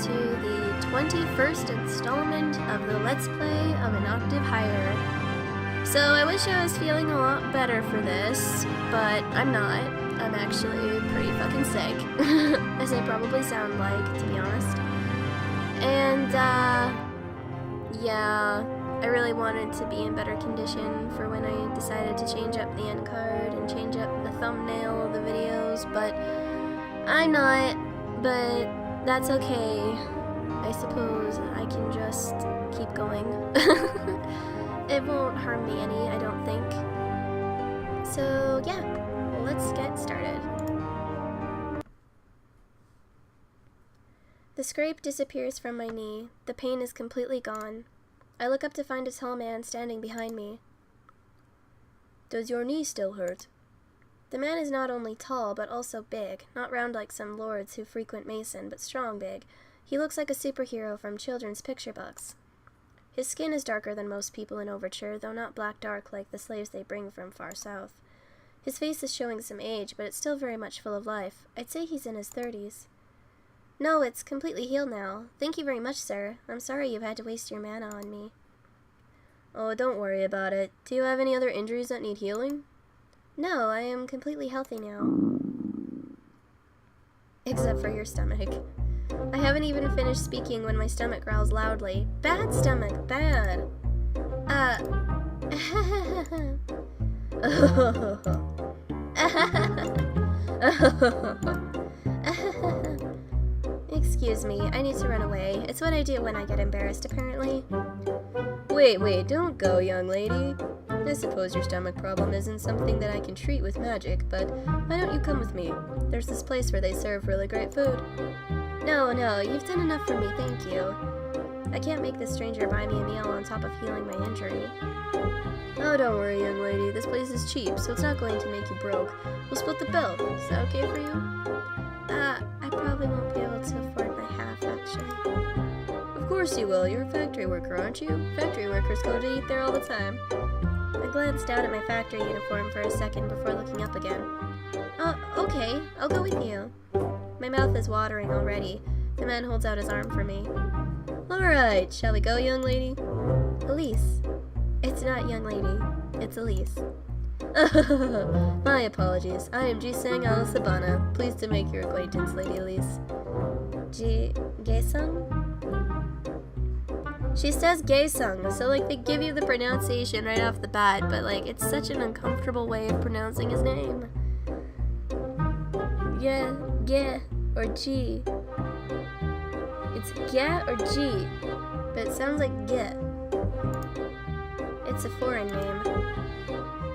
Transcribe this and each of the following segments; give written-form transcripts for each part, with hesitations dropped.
to the 21st installment of the Let's Play of an Octave Higher. So I wish I was feeling a lot better for this, but I'm not. I'm actually pretty fucking sick, as I probably sound like, to be honest. And, yeah, I really wanted to be in better condition for when I decided to change up the end card and change up the thumbnail of the videos, but I'm not, but that's okay. I suppose I can just keep going. It won't harm me any, I don't think. So, yeah, let's get started. The scrape disappears from my knee. The pain is completely gone. I look up to find a tall man standing behind me. Does your knee still hurt? The man is not only tall, but also big, not round like some lords who frequent Mason, but strong big. He looks like a superhero from children's picture books. His skin is darker than most people in Overture, though not black dark like the slaves they bring from far south. His face is showing some age, but it's still very much full of life. I'd say he's in his 30s. No, it's completely healed now. Thank you very much, sir. I'm sorry you had to waste your mana on me. Oh, don't worry about it. Do you have any other injuries that need healing? No, I am completely healthy now. Except for your stomach. I haven't even finished speaking when my stomach growls loudly. Bad stomach, bad. Excuse me, I need to run away. It's what I do when I get embarrassed, apparently. Wait, don't go, young lady. I suppose your stomach problem isn't something that I can treat with magic, but why don't you come with me? There's this place where they serve really great food. No, you've done enough for me, thank you. I can't make this stranger buy me a meal on top of healing my injury. Oh, don't worry, young lady. This place is cheap, so it's not going to make you broke. We'll split the bill. Is that okay for you? I probably won't be able to afford my half, actually. Of course you will. You're a factory worker, aren't you? Factory workers go to eat there all the time. I glanced down at my factory uniform for a second before looking up again. Okay. I'll go with you. My mouth is watering already. The man holds out his arm for me. Alright, shall we go, young lady? Elise. It's not young lady. It's Elise. My apologies. I am Jiseng Al-Sabana. Pleased to make your acquaintance, Lady Elise. Gaesung? She says Gaesung, so like they give you the pronunciation right off the bat, but like it's such an uncomfortable way of pronouncing his name. Yeah, or G. It's Ga or G, but it sounds like Ge. It's a foreign name.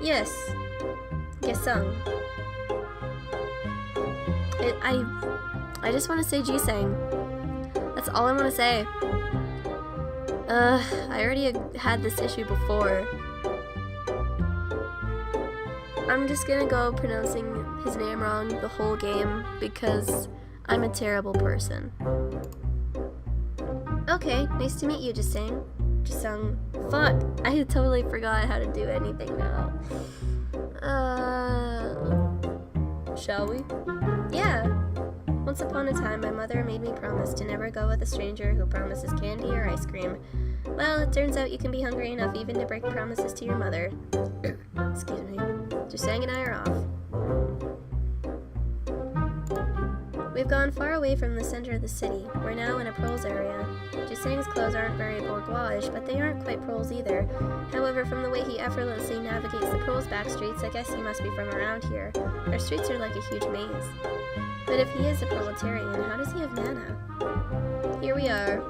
Yes, Gaesung. I just want to say Jiseng. That's all I want to say. I already had this issue before. I'm just gonna go pronouncing his name wrong the whole game because I'm a terrible person. Okay, nice to meet you, Jiseng. Fuck, I totally forgot how to do anything now. Shall we? Yeah. Once upon a time, my mother made me promise to never go with a stranger who promises candy or ice cream. Well, it turns out you can be hungry enough even to break promises to your mother. Excuse me. Jiseng and I are off. We've gone far away from the center of the city. We're now in a proles area. Jiseng's clothes aren't very bourgeois, but they aren't quite proles either. However, from the way he effortlessly navigates the proles back streets, I guess he must be from around here. Our streets are like a huge maze. But if he is a proletarian, how does he have mana? Here we are.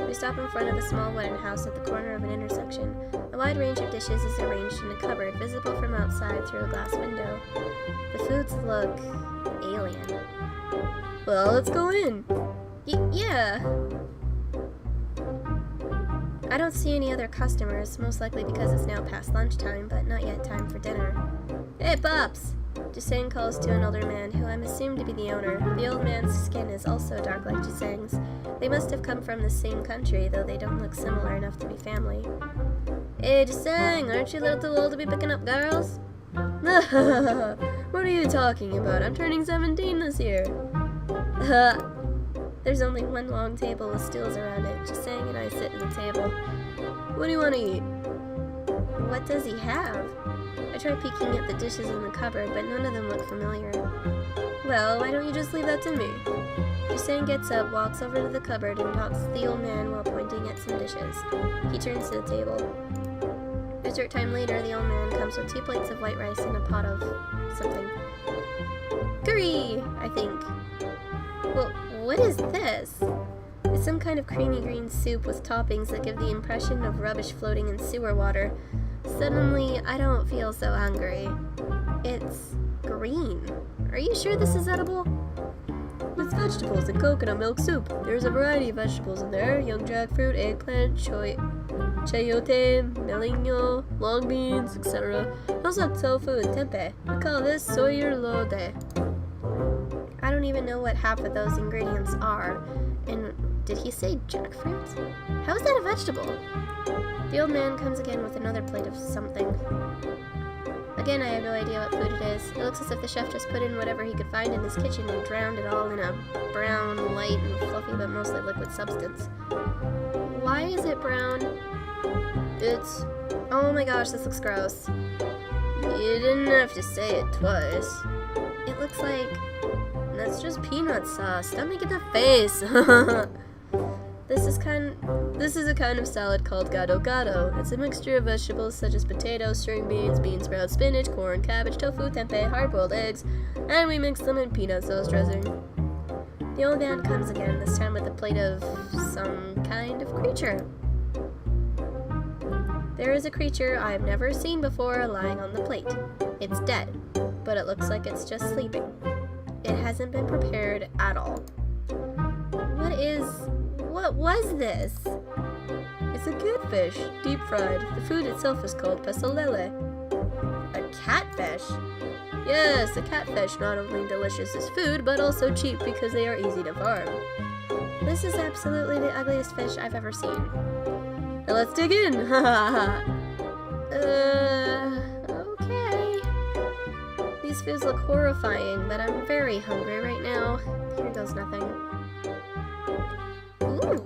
We stop in front of a small wooden house at the corner of an intersection. A wide range of dishes is arranged in a cupboard visible from outside through a glass window. The foods look alien. Well, let's go in. Yeah. I don't see any other customers, most likely because it's now past lunchtime, but not yet time for dinner. Hey, Pops! Jiseng calls to an older man, who I'm assumed to be the owner. The old man's skin is also dark like Jiseng's. They must have come from the same country, though they don't look similar enough to be family. Hey, Jiseng, aren't you a little too old to be picking up girls? What are you talking about? I'm turning 17 this year. There's only one long table with stools around it. Jisang and I sit at the table. What do you want to eat? What does he have? I try peeking at the dishes in the cupboard, but none of them look familiar. Well, why don't you just leave that to me? Jisang gets up, walks over to the cupboard, and talks to the old man while pointing at some dishes. He turns to the table. A short time later, the old man comes with 2 plates of white rice and a pot of something. Curry, I think. Well, what is this? It's some kind of creamy green soup with toppings that give the impression of rubbish floating in sewer water. Suddenly, I don't feel so hungry. It's green. Are you sure this is edible? It's vegetables and coconut milk soup. There's a variety of vegetables in there. Young jackfruit, eggplant, chayote, melino, long beans, etc. Also tofu and tempeh. We call this soyurlode. I don't even know what half of those ingredients are. And did he say jackfruit? How is that a vegetable? The old man comes again with another plate of something. Again, I have no idea what food it is. It looks as if the chef just put in whatever he could find in his kitchen and drowned it all in a brown, light, and fluffy but mostly liquid substance. Why is it brown? It's... Oh my gosh, this looks gross. You didn't have to say it twice. It looks like... That's just peanut sauce. Stop making that face. This is a kind of salad called gado-gado. It's a mixture of vegetables such as potatoes, string beans, bean sprouts, spinach, corn, cabbage, tofu, tempeh, hard-boiled eggs, and we mix them in peanut sauce dressing. The old man comes again, this time with a plate of some kind of creature. There is a creature I've never seen before lying on the plate. It's dead, but it looks like it's just sleeping. It hasn't been prepared at all. What was this? It's a catfish, deep fried. The food itself is called pesolele. A catfish? Yes, a catfish not only delicious as food, but also cheap because they are easy to farm. This is absolutely the ugliest fish I've ever seen. Now let's dig in! Okay. These foods look horrifying, but I'm very hungry right now. Here goes nothing. Ooh,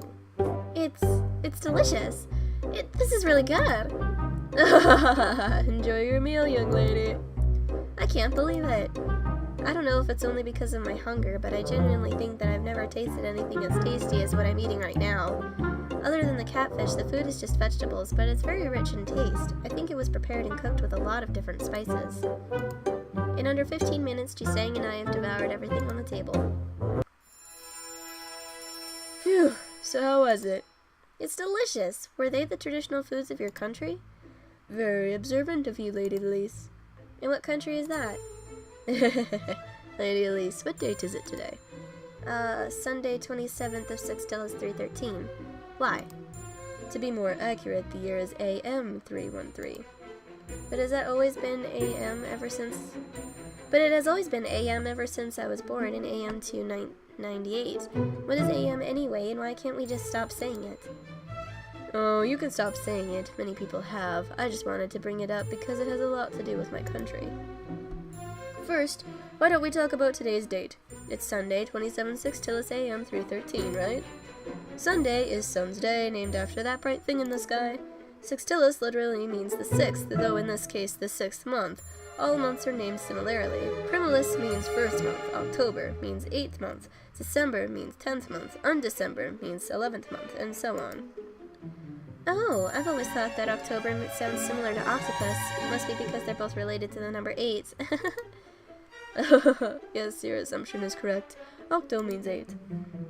it's delicious. This is really good. Enjoy your meal, young lady. I can't believe it. I don't know if it's only because of my hunger, but I genuinely think that I've never tasted anything as tasty as what I'm eating right now. Other than the catfish, the food is just vegetables, but it's very rich in taste. I think it was prepared and cooked with a lot of different spices. In under 15 minutes, Jisang and I have devoured everything on the table. Phew, so how was it? It's delicious. Were they the traditional foods of your country? Very observant of you, Lady Elise. And what country is that? Lady Elise, what date is it today? Sunday 27th of Sextilis 313. Why? To be more accurate, the year is AM 313. But has that always been AM ever since? But it has always been AM ever since I was born in AM 298. What is AM anyway, and why can't we just stop saying it? Oh, you can stop saying it. Many people have. I just wanted to bring it up because it has a lot to do with my country. First, why don't we talk about today's date? It's Sunday, 27 Sextilis AM 313, right? Sunday is Sun's Day, named after that bright thing in the sky. Sextilis literally means the 6th, though in this case the 6th month. All months are named similarly. Primalis means 1st month, October means 8th month, December means 10th month, Undecember means 11th month, and so on. Oh, I've always thought that October sounds similar to octopus. It must be because they're both related to the number 8. Yes, your assumption is correct. Octo means 8.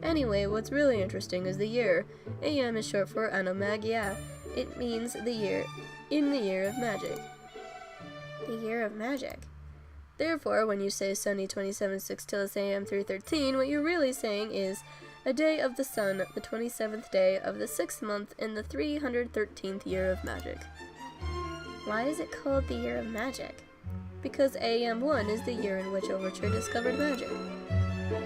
Anyway, what's really interesting is the year. AM is short for Anno Magia. It means the year in the year of magic. The year of magic. Therefore, when you say Sunday 27 Sextilis AM 313, what you're really saying is a day of the sun, the 27th day of the 6th month in the 313th year of magic. Why is it called the year of magic? Because AM1 is the year in which Overture discovered magic.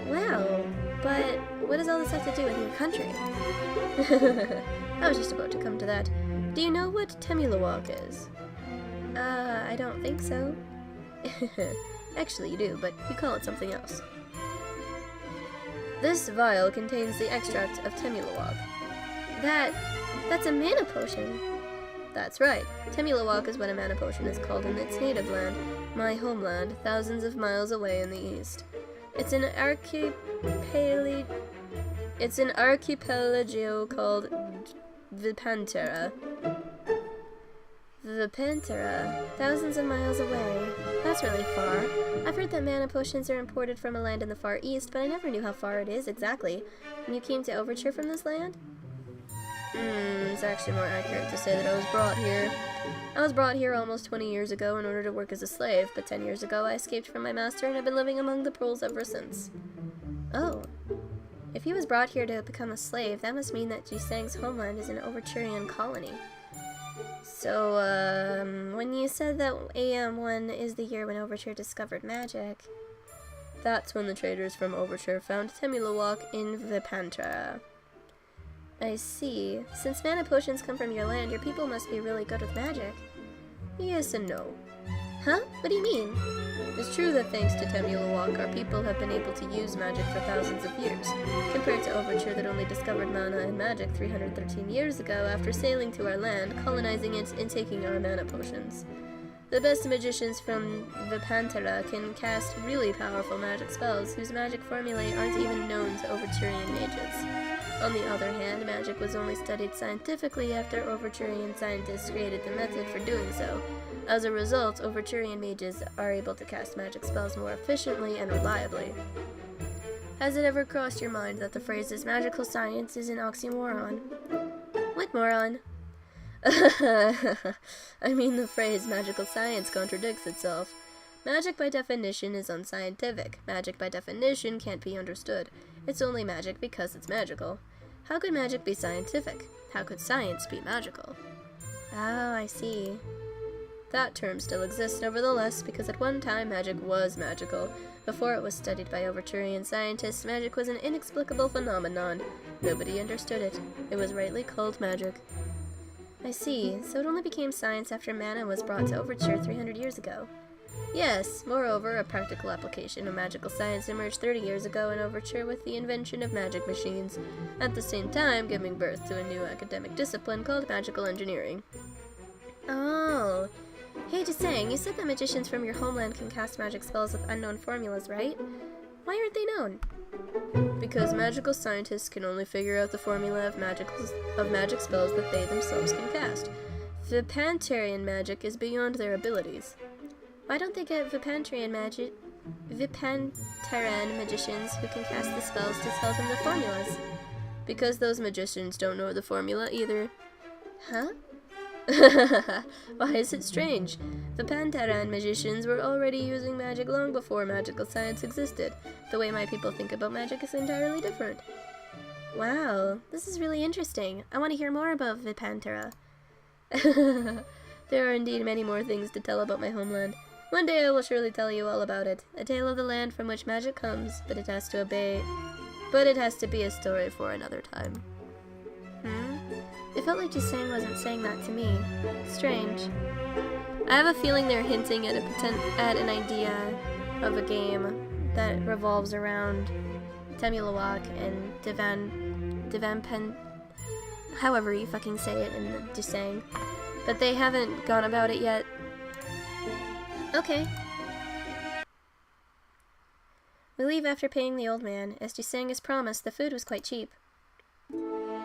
Wow, but what does all this have to do with your country? I was just about to come to that. Do you know what Temulawak is? I don't think so. Actually, you do, but you call it something else. This vial contains the extract of temulawak. That's a mana potion. That's right. Temulawak is what a mana potion is called in its native land, my homeland, thousands of miles away in the east. It's an archipelago called Vipantera. Vipantera, thousands of miles away. That's really far. I've heard that mana potions are imported from a land in the far east, but I never knew how far it is exactly. And you came to Overture from this land? It's actually more accurate to say that I was brought here. I was brought here almost 20 years ago in order to work as a slave, but 10 years ago I escaped from my master and have been living among the pearls ever since. Oh. If he was brought here to become a slave, that must mean that Jisang's homeland is an Overturian colony. So, when you said that AM1 is the year when Overture discovered magic, that's when the traders from Overture found temulawak in Vipantera. I see. Since mana potions come from your land, your people must be really good with magic. Yes and no. Huh? What do you mean? It's true that thanks to temulawak, our people have been able to use magic for thousands of years, compared to Overture that only discovered mana and magic 313 years ago after sailing to our land, colonizing it, and taking our mana potions. The best magicians from Vipantera can cast really powerful magic spells whose magic formulae aren't even known to Overturian mages. On the other hand, magic was only studied scientifically after Overturian scientists created the method for doing so. As a result, Overturian mages are able to cast magic spells more efficiently and reliably. Has it ever crossed your mind that the phrases magical science is an oxymoron? What moron? I mean, the phrase magical science contradicts itself. Magic by definition is unscientific. Magic by definition can't be understood. It's only magic because it's magical. How could magic be scientific? How could science be magical? Oh, I see. That term still exists nevertheless, because at one time magic was magical. Before it was studied by Overturian scientists, magic was an inexplicable phenomenon. Nobody understood it. It was rightly called magic. I see. So it only became science after mana was brought to Overture 300 years ago. Yes, moreover, a practical application of magical science emerged 30 years ago in Overture with the invention of magic machines, at the same time giving birth to a new academic discipline called magical engineering. Oh. Hey, Jisang, you said that magicians from your homeland can cast magic spells with unknown formulas, right? Why aren't they known? Because magical scientists can only figure out the formula of magic spells that they themselves can cast. Vipanterian magic is beyond their abilities. Why don't they get Vipanterian magicians who can cast the spells to tell them the formulas? Because those magicians don't know the formula either. Huh? Why is it strange? The Pantaran magicians were already using magic long before magical science existed. The way my people think about magic is entirely different. Wow, this is really interesting. I want to hear more about Vipantera. There are indeed many more things to tell about my homeland. One day I will surely tell you all about it. A tale of the land from which magic comes, but it has to be a story for another time. It felt like Jisang wasn't saying that to me. Strange. I have a feeling they're hinting at an idea of a game that revolves around temulawak and Devanpen, however you fucking say it in Jisang. But they haven't gone about it yet. Okay. We leave after paying the old man. As Jisang has promised, the food was quite cheap.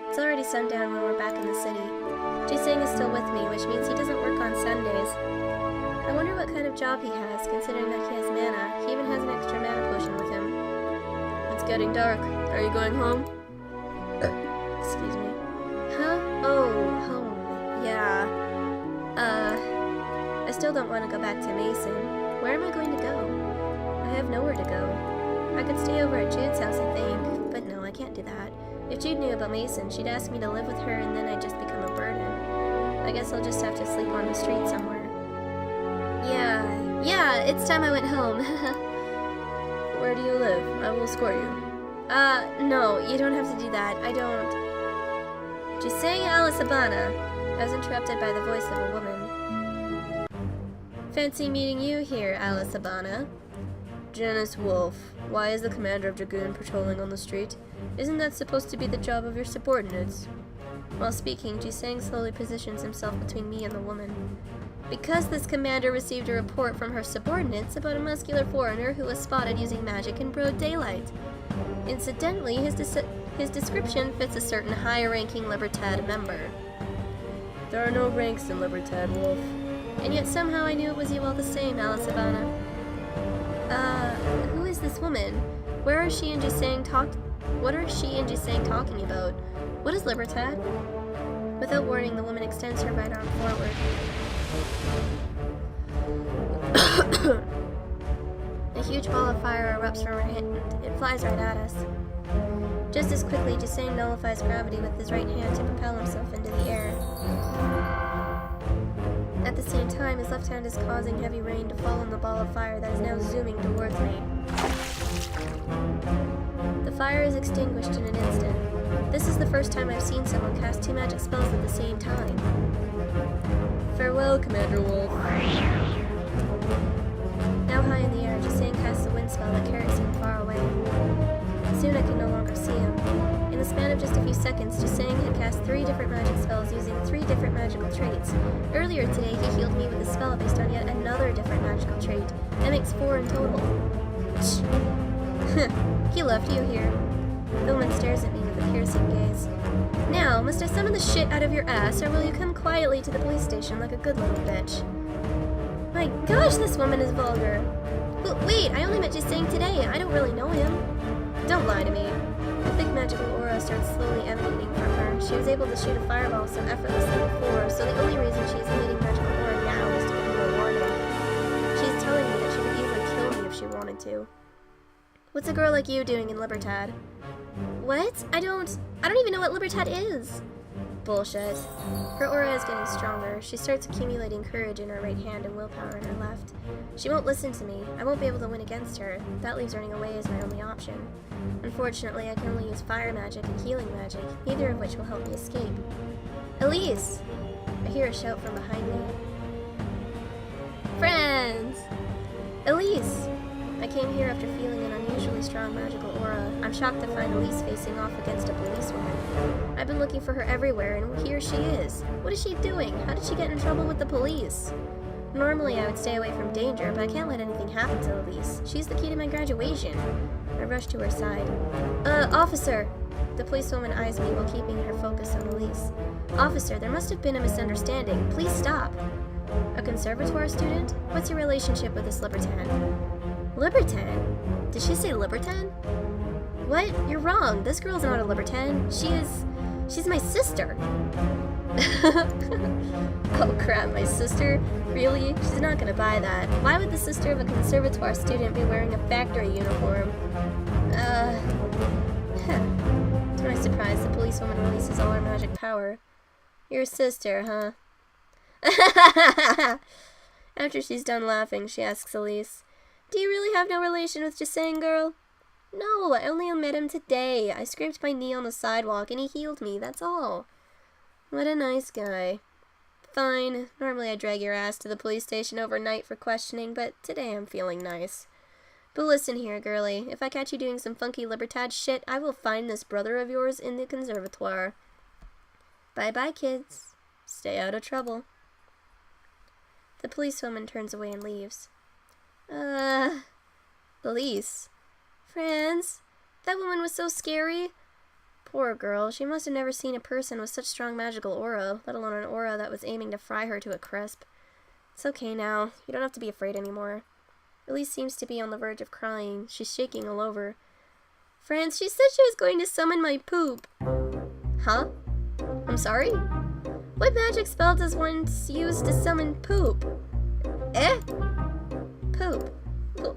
It's already sundown when we're back in the city. Jisang is still with me, which means he doesn't work on Sundays. I wonder what kind of job he has, considering that he has mana. He even has an extra mana potion with him. It's getting dark. Are you going home? Excuse me. Huh? Oh, home. Yeah. I still don't want to go back to Mason. Where am I going to go? I have nowhere to go. I could stay over at Jude's house, I think. But no, I can't do that. If Jude knew about Mason, she'd ask me to live with her and then I'd just become a burden. I guess I'll just have to sleep on the street somewhere. Yeah, it's time I went home. Where do you live? I will escort you. No, you don't have to do that. I don't. Jisang Alisabana. I was interrupted by the voice of a woman. Fancy meeting you here, Alisabana. Janice Wolf. Why is the commander of Dragoon patrolling on the street? Isn't that supposed to be the job of your subordinates? While speaking, Jisang slowly positions himself between me and the woman. Because this commander received a report from her subordinates about a muscular foreigner who was spotted using magic in broad daylight. Incidentally, his description fits a certain higher-ranking Libertad member. There are no ranks in Libertad, Wolf. And yet somehow I knew it was you all the same, Alice Havana. Who is this woman? Where are she and Jisang What are she and Jisang talking about? What is Libertad? Without warning, the woman extends her right arm forward. A huge ball of fire erupts from her hand. It flies right at us. Just as quickly, Jisang nullifies gravity with his right hand to propel himself into the air. At the same time, his left hand is causing heavy rain to fall on the ball of fire that is now zooming towards me. The fire is extinguished in an instant. This is the first time I've seen someone cast 2 magic spells at the same time. Farewell, Commander Wolf. Now high in the air, Jisang casts a wind spell that carries him far away. Soon I can no longer see him. In the span of just a few seconds, Jisang had cast 3 different magic spells using 3 different magical traits. Earlier today, he healed me with a spell based on yet another different magical trait. That makes 4 in total. He left you here. The woman stares at me with a piercing gaze. Now, must I summon the shit out of your ass, or will you come quietly to the police station like a good little bitch? My gosh, this woman is vulgar. Wait, I only met Jisang today. I don't really know him. Don't lie to me. A thick magical aura starts slowly emanating from her. She was able to shoot a fireball so effortlessly before, so the only reason she is emitting magical aura now is to give me a warning. She's telling me that she could easily kill me if she wanted to. What's a girl like you doing in Libertad? What? I don't even know what Libertad is. Bullshit. Her aura is getting stronger. She starts accumulating courage in her right hand and willpower in her left. She won't listen to me. I won't be able to win against her. That leaves running away as my only option. Unfortunately, I can only use fire magic and healing magic, neither of which will help me escape. Elise! I hear a shout from behind me. Friends! Elise! I came here after feeling an unusually strong magical aura. I'm shocked to find Elise facing off against a policewoman. I've been looking for her everywhere, and here she is. What is she doing? How did she get in trouble with the police? Normally, I would stay away from danger, but I can't let anything happen to Elise. She's the key to my graduation. I rush to her side. Officer! The policewoman eyes me while keeping her focus on Elise. Officer, there must have been a misunderstanding. Please stop. A conservatoire student? What's your relationship with this Libertan? Libertan? Did she say Libertan? What? You're wrong. This girl's not a Libertan. She's my sister. Oh crap, my sister? Really? She's not gonna buy that. Why would the sister of a conservatoire student be wearing a factory uniform? To my surprise, the policewoman releases all her magic power. Your sister, huh? After she's done laughing, she asks Elise, do you really have no relation with Jisang, girl? No, I only met him today. I scraped my knee on the sidewalk and he healed me, that's all. What a nice guy. Fine, normally I drag your ass to the police station overnight for questioning, but today I'm feeling nice. But listen here, girlie, if I catch you doing some funky Libertad shit, I will find this brother of yours in the conservatoire. Bye-bye, kids. Stay out of trouble. The policewoman turns away and leaves. Elise. Franz, that woman was so scary. Poor girl, she must have never seen a person with such strong magical aura, let alone an aura that was aiming to fry her to a crisp. It's okay now, you don't have to be afraid anymore. Elise seems to be on the verge of crying. She's shaking all over. Franz, she said she was going to summon my poop. Huh? I'm sorry? What magic spell does one use to summon poop? Eh? Poop.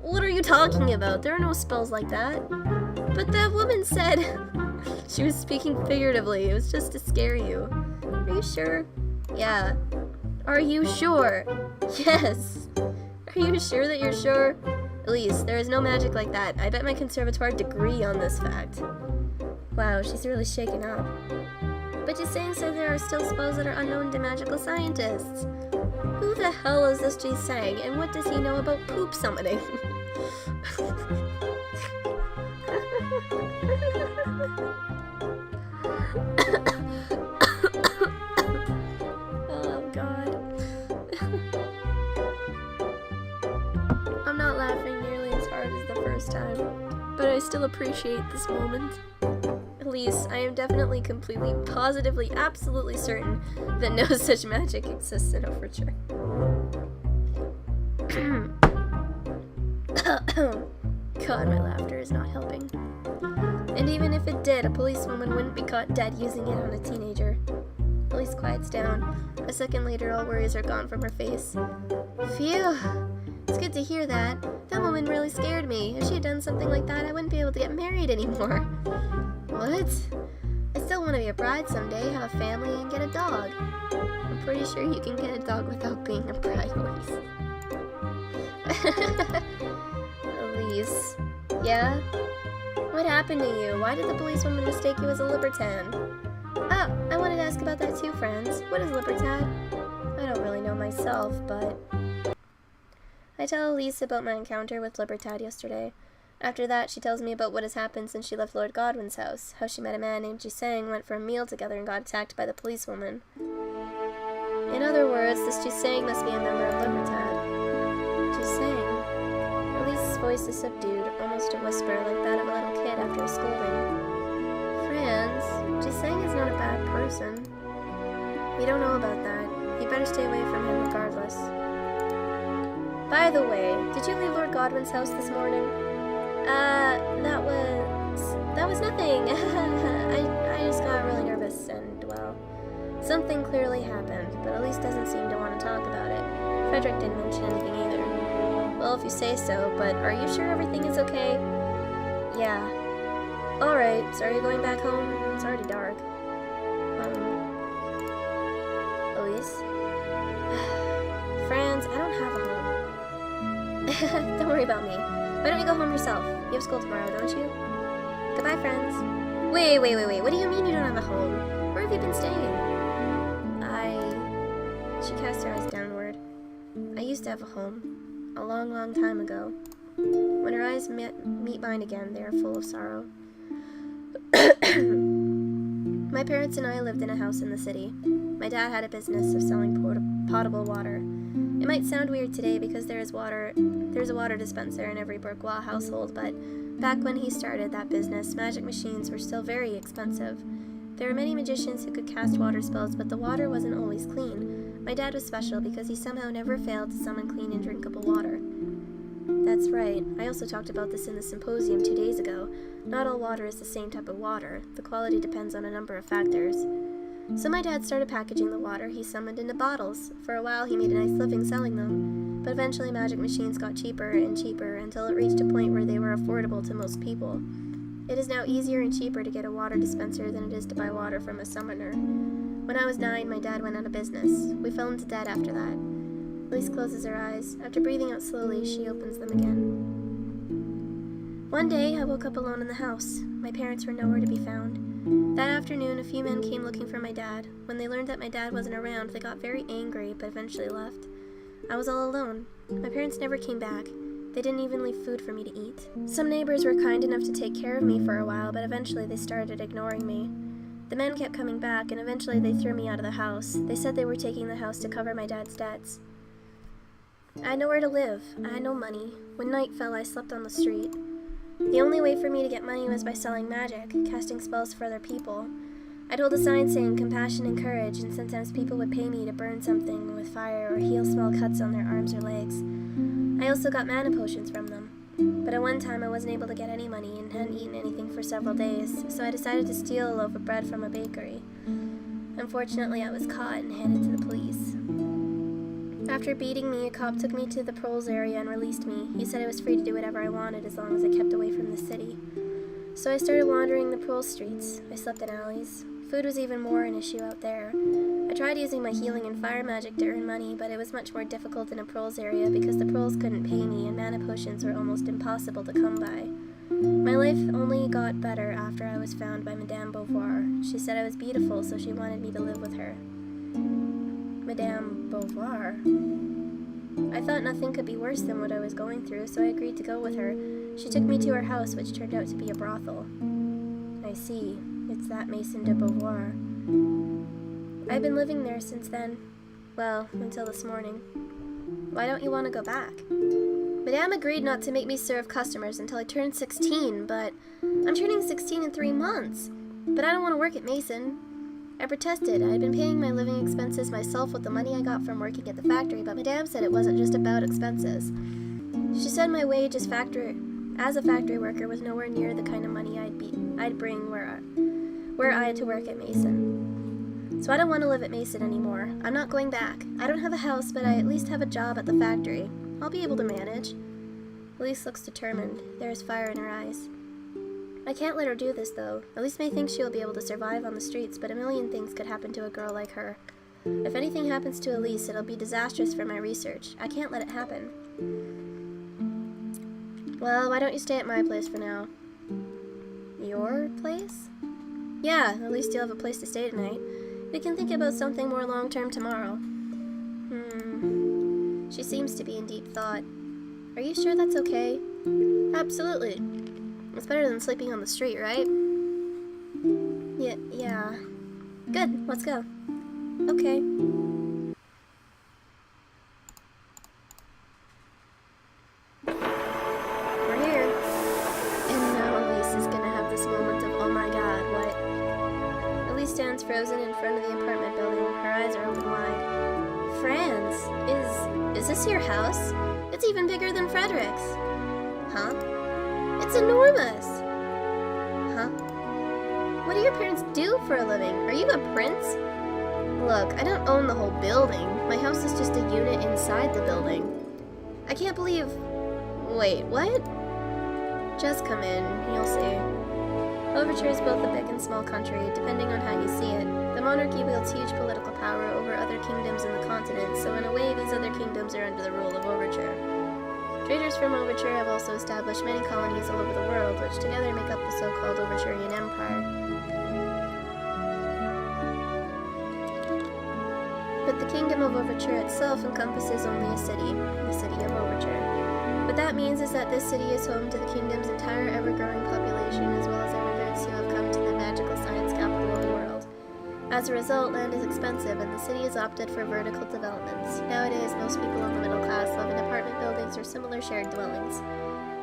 What are you talking about? There are no spells like that. But that woman said... She was speaking figuratively. It was just to scare you. Are you sure? Yeah. Are you sure? Yes. Are you sure that you're sure? Elise, there is no magic like that. I bet my conservatoire degree on this fact. Wow, she's really shaken up. But Jisang said there are still spells that are unknown to magical scientists. Who the hell is this Jisang, and what does he know about poop summoning? but I still appreciate this moment. Elise, I am definitely, completely, positively, absolutely certain that no such magic exists in Overture. God, my laughter is not helping. And even if it did, a policewoman wouldn't be caught dead using it on a teenager. Elise quiets down. A second later, all worries are gone from her face. Phew. It's good to hear that. That woman really scared me. If she had done something like that, I wouldn't be able to get married anymore. What? I still want to be a bride someday, have a family, and get a dog. I'm pretty sure you can get a dog without being a bride, Elise. Elise. Yeah? What happened to you? Why did the policewoman mistake you as a libertine? Oh, I wanted to ask about that too, friends. What is libertad? I don't really know myself, but... I tell Elise about my encounter with Libertad yesterday. After that, she tells me about what has happened since she left Lord Godwin's house, how she met a man named Jusang, went for a meal together, and got attacked by the policewoman. In other words, this Jusang must be a member of Libertad. Jusang? Elise's voice is subdued, almost a whisper, like that of a little kid after a scolding. Franz, Jusang is not a bad person. We don't know about that. You better stay away from him regardless. By the way, did you leave Lord Godwin's house this morning? That was nothing. I just got really nervous and, well, something clearly happened, but Elise doesn't seem to want to talk about it. Frederick didn't mention anything either. Well, if you say so, but are you sure everything is okay? Yeah. Alright, so are you going back home? It's already dark. Elise? Franz, I don't have a home. Don't worry about me. Why don't you go home yourself? You have school tomorrow, don't you? Goodbye, friends. Wait. What do you mean you don't have a home? Where have you been staying? She cast her eyes downward. I used to have a home. A long, long time ago. When her eyes meet mine again, they are full of sorrow. My parents and I lived in a house in the city. My dad had a business of selling potable water. It might sound weird today because there's a water dispenser in every bourgeois household, but back when he started that business, magic machines were still very expensive. There were many magicians who could cast water spells, but the water wasn't always clean. My dad was special because he somehow never failed to summon clean and drinkable water. That's right. I also talked about this in the symposium 2 days ago. Not all water is the same type of water. The quality depends on a number of factors. So my dad started packaging the water he summoned into bottles. For a while he made a nice living selling them, but eventually magic machines got cheaper and cheaper until it reached a point where they were affordable to most people. It is now easier and cheaper to get a water dispenser than it is to buy water from a summoner. When I was 9, my dad went out of business. We fell into debt after that. Elise closes her eyes. After breathing out slowly, she opens them again. One day, I woke up alone in the house. My parents were nowhere to be found. That afternoon, a few men came looking for my dad. When they learned that my dad wasn't around, they got very angry, but eventually left. I was all alone. My parents never came back. They didn't even leave food for me to eat. Some neighbors were kind enough to take care of me for a while, but eventually they started ignoring me. The men kept coming back, and eventually they threw me out of the house. They said they were taking the house to cover my dad's debts. I had nowhere to live. I had no money. When night fell, I slept on the street. The only way for me to get money was by selling magic, casting spells for other people. I'd hold a sign saying compassion and courage, and sometimes people would pay me to burn something with fire or heal small cuts on their arms or legs. I also got mana potions from them. But at one time I wasn't able to get any money and hadn't eaten anything for several days, so I decided to steal a loaf of bread from a bakery. Unfortunately, I was caught and handed to the police. After beating me, a cop took me to the proles area and released me. He said I was free to do whatever I wanted as long as I kept away from the city. So I started wandering the prole streets. I slept in alleys. Food was even more an issue out there. I tried using my healing and fire magic to earn money, but it was much more difficult in a proles area because the proles couldn't pay me and mana potions were almost impossible to come by. My life only got better after I was found by Madame Beauvoir. She said I was beautiful, so she wanted me to live with her. Madame Beauvoir? I thought nothing could be worse than what I was going through, so I agreed to go with her. She took me to her house, which turned out to be a brothel. I see. It's that Maison de Beauvoir. I've been living there since then. Well, until this morning. Why don't you want to go back? Madame agreed not to make me serve customers until I turned 16, but I'm turning 16 in 3 months. But I don't want to work at Mason. I protested. I had been paying my living expenses myself with the money I got from working at the factory, but Madame said it wasn't just about expenses. She said my wage as a factory worker was nowhere near the kind of money I'd bring were I to work at Mason. So I don't want to live at Mason anymore. I'm not going back. I don't have a house, but I at least have a job at the factory. I'll be able to manage. Elise looks determined. There is fire in her eyes. I can't let her do this, though. Elise may think she'll be able to survive on the streets, but a million things could happen to a girl like her. If anything happens to Elise, it'll be disastrous for my research. I can't let it happen. Well, why don't you stay at my place for now? Your place? Yeah, at least you'll have a place to stay tonight. We can think about something more long-term tomorrow. She seems to be in deep thought. Are you sure that's okay? Absolutely. It's better than sleeping on the street, right? Yeah. Good, let's go. Okay. We're here. And now Elise is gonna have this moment of, oh my god, what? Elise stands frozen in front of the apartment building. Her eyes are open wide. Franz, is this your house? It's even bigger than Frederick's. Huh? It's enormous! Huh? What do your parents do for a living? Are you a prince? Look, I don't own the whole building. My house is just a unit inside the building. I can't believe... Wait, what? Just come in, you'll see. Overture is both a big and small country, depending on how you see it. The monarchy wields huge political power over other kingdoms in the continent, so in a way these other kingdoms are under the rule of Overture. Traders from Overture have also established many colonies all over the world, which together make up the so-called Overturian Empire. But the kingdom of Overture itself encompasses only a city, the city of Overture. What that means is that this city is home to the kingdom's entire ever-growing population, as well as immigrants who have come to the magical science capital of the world. As a result, land is expensive, and the city has opted for vertical developments. Nowadays, most people in the middle class live in apartment buildings or similar shared dwellings.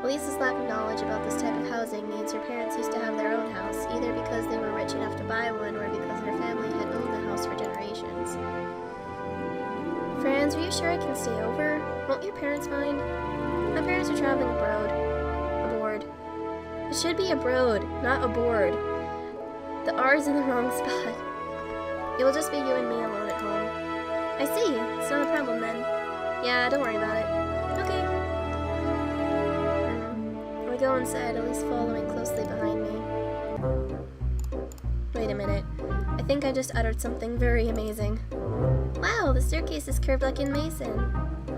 Elise's lack of knowledge about this type of housing means her parents used to have their own house, either because they were rich enough to buy one or because their family had owned the house for generations. Franz, are you sure I can stay over? Won't your parents mind? My parents are traveling aboard. It should be abroad, not aboard. The R's in the wrong spot. It will just be you and me alone at home. I see. It's not a problem then. Yeah, don't worry about it. Okay. We go inside, Elise following closely behind me. Wait a minute. I think I just uttered something very amazing. Wow, the staircase is curved like in Mason.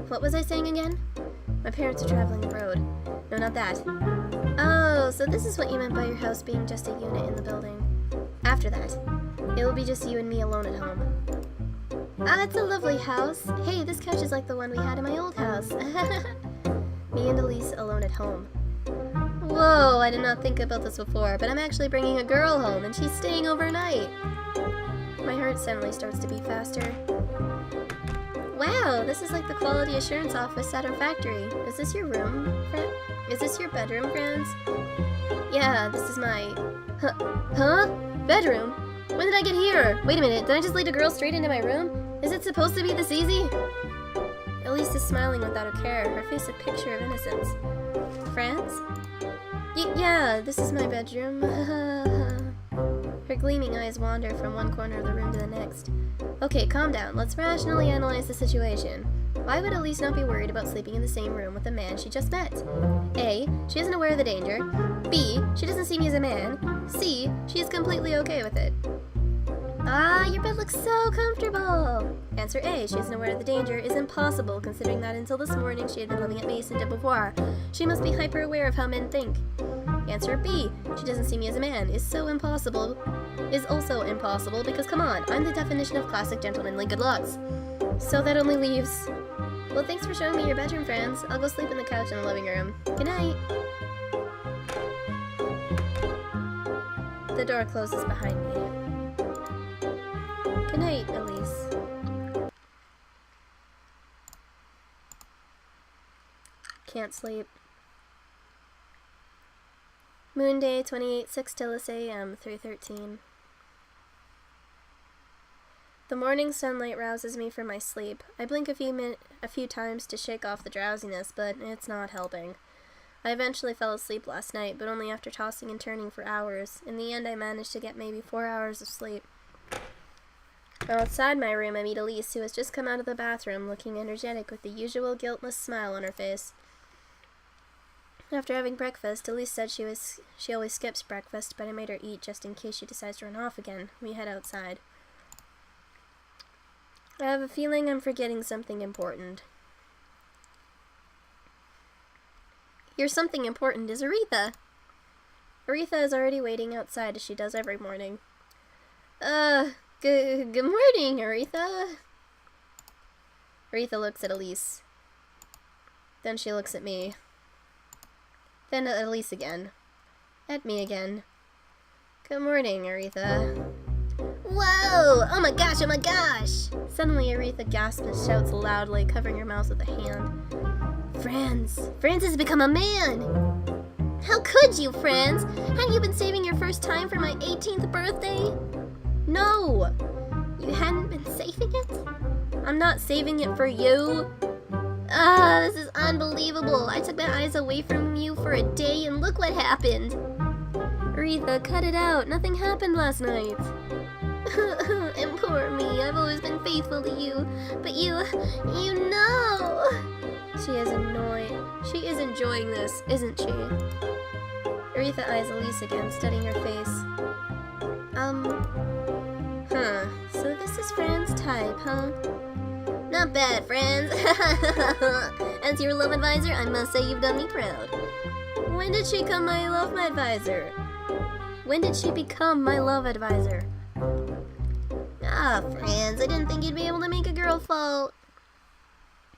What was I saying again? My parents are traveling abroad. No, not that. Oh, so this is what you meant by your house being just a unit in the building. After that, it will be just you and me alone at home. Ah, it's a lovely house. Hey, this couch is like the one we had in my old house. Me and Elise alone at home. Whoa, I did not think about this before, but I'm actually bringing a girl home and she's staying overnight. My heart suddenly starts to beat faster. Wow, this is like the quality assurance office at our factory. Is this your room, Is this your bedroom, Franz? Yeah, this is my... Huh? Bedroom? When did I get here? Wait a minute, did I just lead a girl straight into my room? Is it supposed to be this easy? Elise is smiling without a care, her face a picture of innocence. Franz? Yeah, this is my bedroom. Her gleaming eyes wander from one corner of the room to the next. Okay, calm down. Let's rationally analyze the situation. Why would Elise not be worried about sleeping in the same room with the man she just met? A. She isn't aware of the danger. B. She doesn't see me as a man. C. She is completely okay with it. Ah, your bed looks so comfortable! Answer A. She isn't aware of the danger is impossible, considering that until this morning she had been living at Mason de Beauvoir. She must be hyper-aware of how men think. Answer B. She doesn't see me as a man is also impossible because, come on, I'm the definition of classic gentlemanly good looks. So that only leaves... Well, thanks for showing me your bedroom, Franz. I'll go sleep on the couch in the living room. Good night. The door closes behind me. Good night, Elise. can't sleep. Moon day 28:06 till a.m. 3:13. The morning sunlight rouses me from my sleep. I blink a few times to shake off the drowsiness, but it's not helping. I eventually fell asleep last night, but only after tossing and turning for hours. In the end, I managed to get maybe 4 hours of sleep. Outside my room, I meet Elise, who has just come out of the bathroom, looking energetic with the usual guiltless smile on her face. After having breakfast, Elise said she always skips breakfast, but I made her eat just in case she decides to run off again. We head outside. I have a feeling I'm forgetting something important. Your something important is Aretha. Aretha is already waiting outside as she does every morning. Good morning, Aretha. Aretha looks at Elise. Then she looks at me. Then at Elise again. At me again. Good morning, Aretha. Whoa! Oh my gosh, oh my gosh! Suddenly Aretha gasps and shouts loudly, covering her mouth with a hand. Franz has become a man! How could you, Franz? Hadn't you been saving your first time for my 18th birthday? No! You hadn't been saving it? I'm not saving it for you. This is unbelievable. I took my eyes away from you for a day and look what happened. Aretha, cut it out. Nothing happened last night. And poor me, I've always been faithful to you, but you know. She is annoyed. She is enjoying this, isn't she? Aretha eyes Elise again, studying her face. So this is Fran's type, huh? Not bad, Franz. As your love advisor, I must say you've done me proud. When did she become my love advisor? When did she become my love advisor? Franz, I didn't think you'd be able to make a girl fall.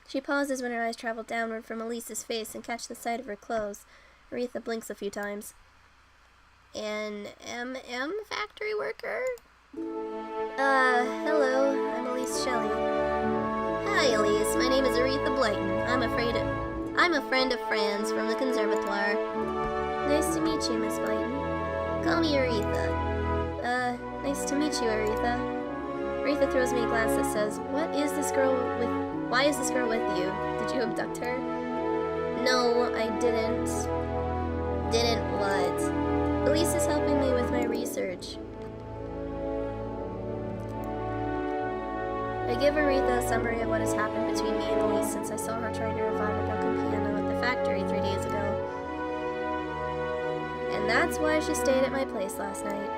She pauses when her eyes travel downward from Elise's face and catch the sight of her clothes. Aretha blinks a few times. An M&M factory worker? Hello, I'm Elise Shelley. Hi, Elise, my name is Aretha Blyton. I'm a friend of Fran's from the conservatoire. Nice to meet you, Miss Blyton. Call me Aretha. Nice to meet you, Aretha. Aretha throws me a glance that says, why is this girl with you? Did you abduct her? No, I didn't. Didn't what? Elise is helping me with my research. I give Aretha a summary of what has happened between me and Elise since I saw her trying to revive a broken piano at the factory 3 days ago. And that's why she stayed at my place last night.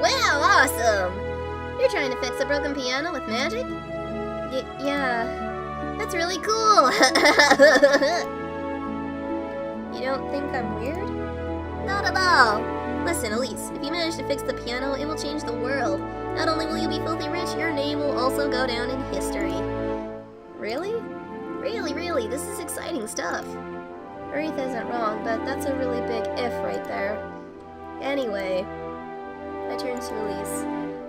Wow, awesome! You're trying to fix a broken piano with magic? Yeah. That's really cool! You don't think I'm weird? Not at all! Listen, Elise, if you manage to fix the piano, it will change the world. Not only will you be filthy rich, your name will also go down in history. Really? Really, this is exciting stuff. Aretha isn't wrong, but that's a really big if right there. Anyway, I turn to Elise.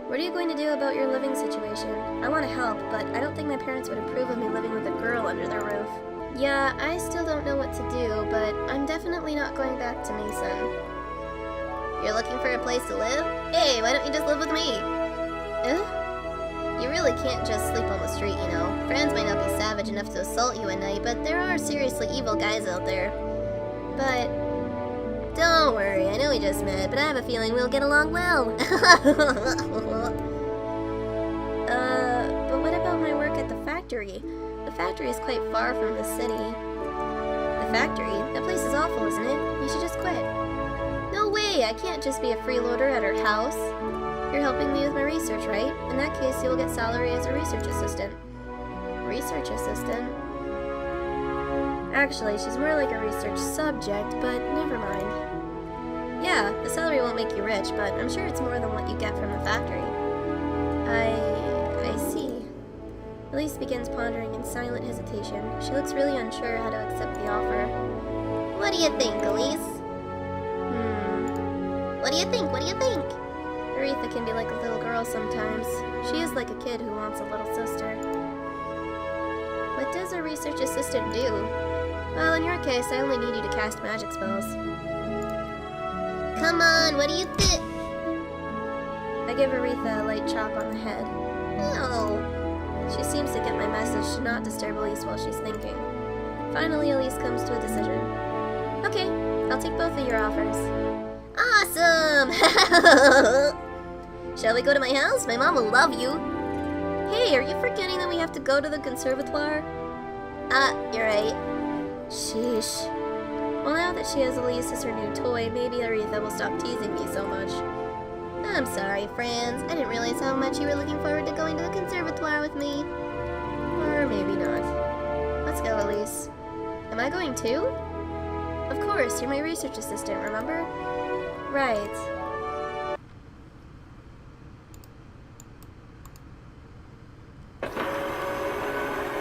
What are you going to do about your living situation? I want to help, but I don't think my parents would approve of me living with a girl under their roof. Yeah, I still don't know what to do, but I'm definitely not going back to Mason. You're looking for a place to live? Hey, why don't you just live with me? You really can't just sleep on the street, you know. Friends might not be savage enough to assault you at night, but there are seriously evil guys out there. But don't worry, I know we just met, but I have a feeling we'll get along well. But what about my work at the factory? The factory is quite far from the city. The factory? That place is awful, isn't it? You should just quit. No way, I can't just be a freeloader at her house. You're helping me with my research, right? In that case, you'll get salary as a research assistant. Research assistant? Actually, she's more like a research subject, but never mind. Yeah, the salary won't make you rich, but I'm sure it's more than what you get from the factory. I see. Elise begins pondering in silent hesitation. She looks really unsure how to accept the offer. What do you think, Elise? What do you think? Aretha can be like a little girl sometimes. She is like a kid who wants a little sister. What does a research assistant do? Well, in your case, I only need you to cast magic spells. Come on, what do you think? I give Aretha a light chop on the head. Oh. She seems to get my message to not disturb Elise while she's thinking. Finally, Elise comes to a decision. Okay, I'll take both of your offers. Awesome! Shall we go to my house? My mom will love you. Hey, are you forgetting that we have to go to the conservatoire? You're right. Sheesh. Well, now that she has Elise as her new toy, maybe Aretha will stop teasing me so much. I'm sorry, friends. I didn't realize how much you were looking forward to going to the conservatoire with me. Or maybe not. Let's go, Elise. Am I going too? Of course, you're my research assistant, remember? Right.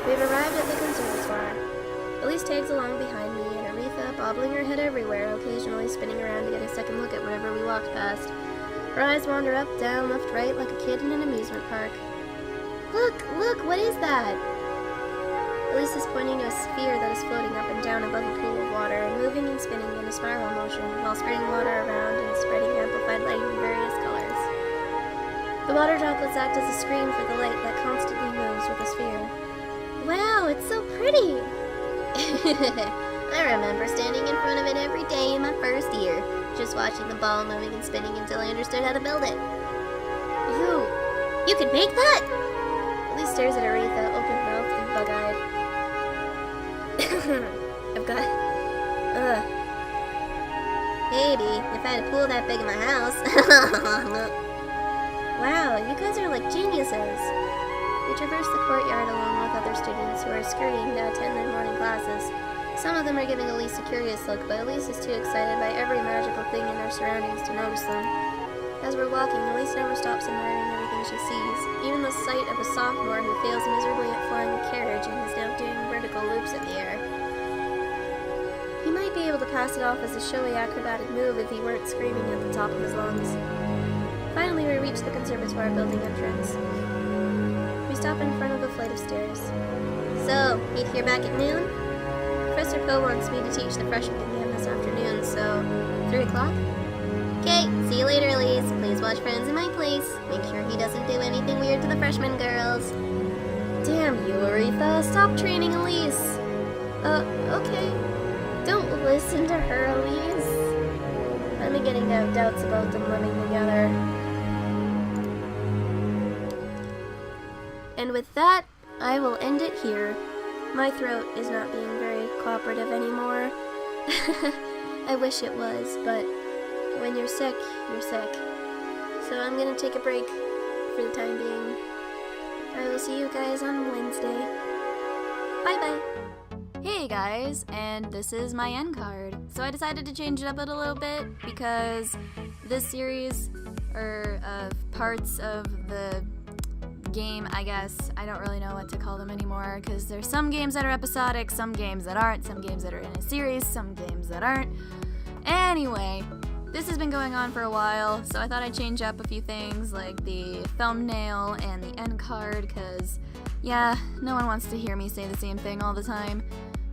We've arrived at the conservatoire. Elise tags along behind me, and Aretha, bobbling her head everywhere, occasionally spinning around to get a second look at whatever we walked past. Her eyes wander up, down, left, right, like a kid in an amusement park. Look, what is that? Elise is pointing to a sphere that is floating up and down above a pool of water, and moving and spinning in a spiral motion, while spraying water around and spreading amplified light in various colors. The water droplets act as a screen for the light that constantly moves with the sphere. Wow, it's so pretty! I remember standing in front of it every day in my first year, just watching the ball moving and spinning until I understood how to build it. You can make that? Elise stares at Aretha, open-mouthed and bug-eyed. I've got... Maybe, if I had a pool that big in my house. Wow, you guys are like geniuses. We traverse the courtyard along with other students who are scurrying to attend their morning classes. Some of them are giving Elise a curious look, but Elise is too excited by every magical thing in her surroundings to notice them. As we're walking, Elise never stops admiring everything she sees, even the sight of a sophomore who fails miserably at flying a carriage and is now doing vertical loops in the air. He might be able to pass it off as a showy acrobatic move if he weren't screaming at the top of his lungs. Finally, we reach the conservatoire building entrance. We stop in front of a flight of stairs. So, meet here back at noon? Professor Poe wants me to teach the freshman again this afternoon, so 3 o'clock? Okay, see you later, Elise. Please watch Friends in my place. Make sure he doesn't do anything weird to the freshman girls. Damn you, Aretha. Stop training Elise. Okay. Don't listen to her, Elise. I'm beginning to have doubts about them living together. And with that, I will end it here. My throat is not being very cooperative anymore. I wish it was, but when you're sick, you're sick. So I'm gonna take a break for the time being. I will see you guys on Wednesday. Bye-bye. Hey guys, and this is my end card. So I decided to change it up a little bit because this series, or parts of the game, I guess, I don't really know what to call them anymore, because there's some games that are episodic, some games that aren't, some games that are in a series, some games that aren't. Anyway, this has been going on for a while, so I thought I'd change up a few things, like the thumbnail and the end card, because, yeah, no one wants to hear me say the same thing all the time.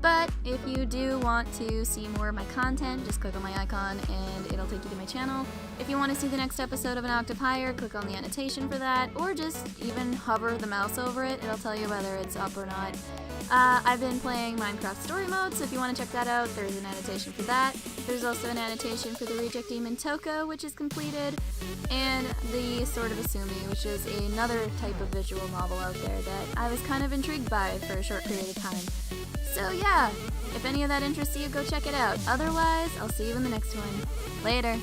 But if you do want to see more of my content, just click on my icon and it'll take you to my channel. If you want to see the next episode of An Octave Higher, click on the annotation for that, or just even hover the mouse over it, it'll tell you whether it's up or not. I've been playing Minecraft Story Mode, so if you want to check that out, there's an annotation for that. There's also an annotation for the Reject Demon Toko, which is completed, and the Sword of Asumi, which is another type of visual novel out there that I was kind of intrigued by for a short period of time. So yeah, if any of that interests you, go check it out. Otherwise, I'll see you in the next one. Later!